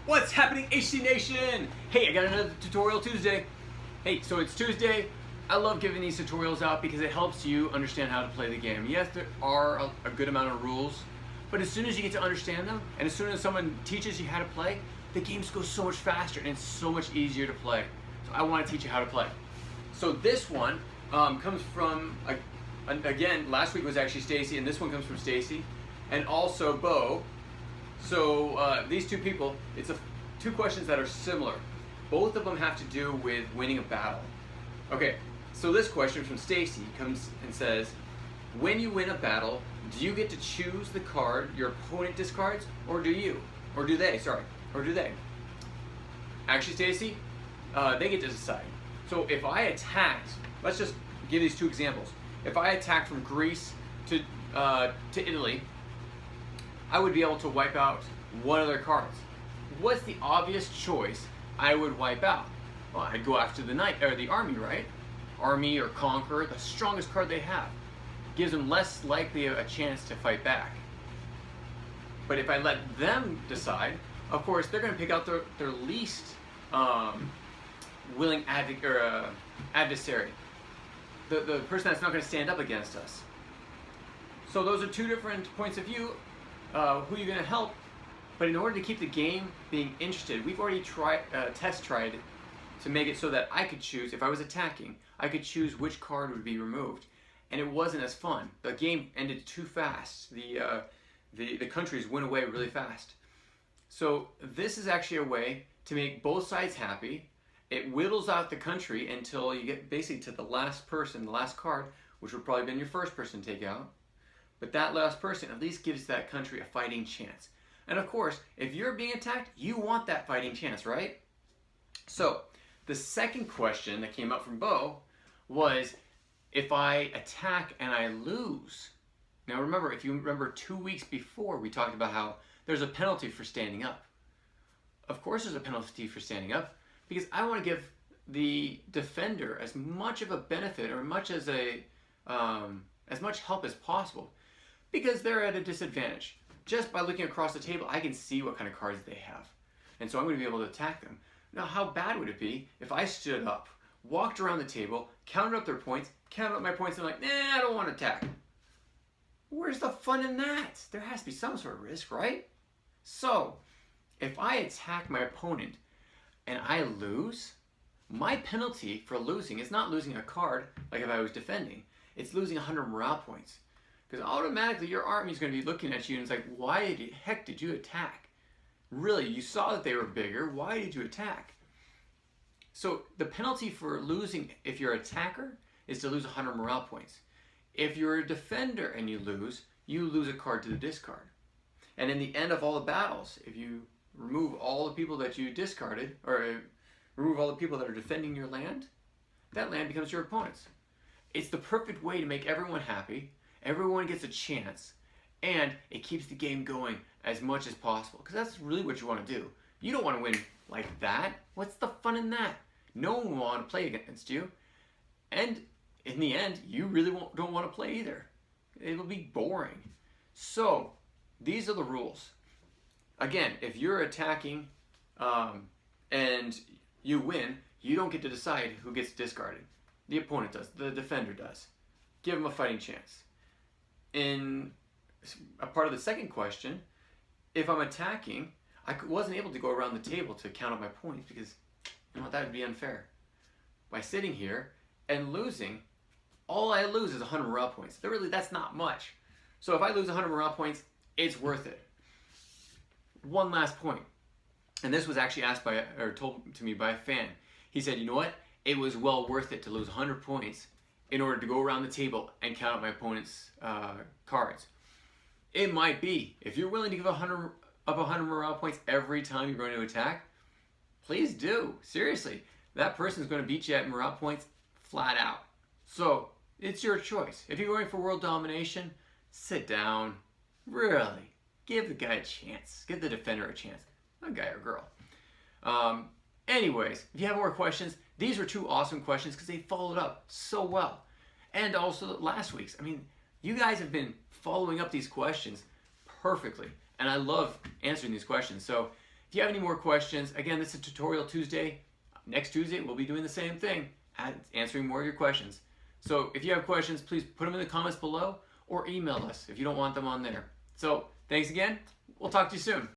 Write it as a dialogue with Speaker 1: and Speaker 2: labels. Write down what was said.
Speaker 1: What's happening, HC Nation? Hey, I got another tutorial Tuesday. Hey, so it's Tuesday. I love giving these tutorials out because it helps you understand how to play the game. Yes, there are a good amount of rules, but as soon as you get to understand them, and as soon as someone teaches you how to play, the games go so much faster and it's so much easier to play. So I want to teach you how to play. So this one comes from, again, last week was actually Stacy, and this one comes from Stacy, and also Bo. So these two people, it's two questions that are similar. Both of them have to do with winning a battle. Okay, so this question from Stacy comes and says, when you win a battle, do you get to choose the card your opponent discards, or do you? Or do they, sorry, or do they? Actually, Stacy, they get to decide. So if I attacked, let's just give these two examples. If I attacked from Greece to Italy, I would be able to wipe out one of their cards. What's the obvious choice I would wipe out? Well, I'd go after the knight or the army, right? Army or conqueror, the strongest card they have. Gives them less likely a chance to fight back. But if I let them decide, of course, they're going to pick out their least willing adversary. The person that's not going to stand up against us. So those are two different points of view. Who you're going to help, but in order to keep the game being interested, we've already test tried to make it so that I could choose, if I was attacking, I could choose which card would be removed, and it wasn't as fun. The game ended too fast. The countries went away really fast. So this is actually a way to make both sides happy. It whittles out the country until you get basically to the last person, the last card, which would probably have been your first person to take out. But that last person at least gives that country a fighting chance. And of course, if you're being attacked, you want that fighting chance, right? So, the second question that came up from Bo was, if I attack and I lose. Now remember, if you remember 2 weeks before, we talked about how there's a penalty for standing up. Of course there's a penalty for standing up, because I want to give the defender as much of a benefit, or as much help as possible. Because they're at a disadvantage. Just by looking across the table, I can see what kind of cards they have. And so I'm going to be able to attack them. Now, how bad would it be if I stood up, walked around the table, counted up their points, counted up my points, and like, nah, I don't want to attack. Where's the fun in that? There has to be some sort of risk, right? So, if I attack my opponent and I lose, my penalty for losing is not losing a card like if I was defending. It's losing 100 morale points. Because automatically your army is going to be looking at you and it's like, why the heck did you attack? Really, you saw that they were bigger. Why did you attack? So the penalty for losing, if you're an attacker, is to lose 100 morale points. If you're a defender and you lose a card to the discard. And in the end of all the battles, if you remove all the people that you discarded, or remove all the people that are defending your land, that land becomes your opponent's. It's the perfect way to make everyone happy. Everyone gets a chance, and it keeps the game going as much as possible, because that's really what you want to do. You don't want to win like that. What's the fun in that? No one will want to play against you, and in the end, you really don't want to play either. It'll be boring. So, these are the rules. Again, if you're attacking and you win, you don't get to decide who gets discarded. The opponent does. The defender does. Give them a fighting chance. In a part of the second question, if I'm attacking, I wasn't able to go around the table to count up my points because, you know what, that would be unfair. By sitting here and losing, all I lose is 100 morale points. That's not much. So if I lose 100 morale points, it's worth it. One last point, and this was actually asked told to me by a fan. He said, you know what, it was well worth it to lose 100 points in order to go around the table and count up my opponent's cards. It might be. If you're willing to give 100 morale points every time you're going to attack, please do. Seriously. That person's going to beat you at morale points flat out. So, it's your choice. If you're going for world domination, sit down. Really. Give the guy a chance. Give the defender a chance. A guy or girl. Anyways, if you have more questions, these were two awesome questions because they followed up so well. And also last week's. I mean, you guys have been following up these questions perfectly. And I love answering these questions. So If you have any more questions, again, this is Tutorial Tuesday. Next Tuesday, we'll be doing the same thing, answering more of your questions. So if you have questions, please put them in the comments below or email us if you don't want them on there. So thanks again. We'll talk to you soon.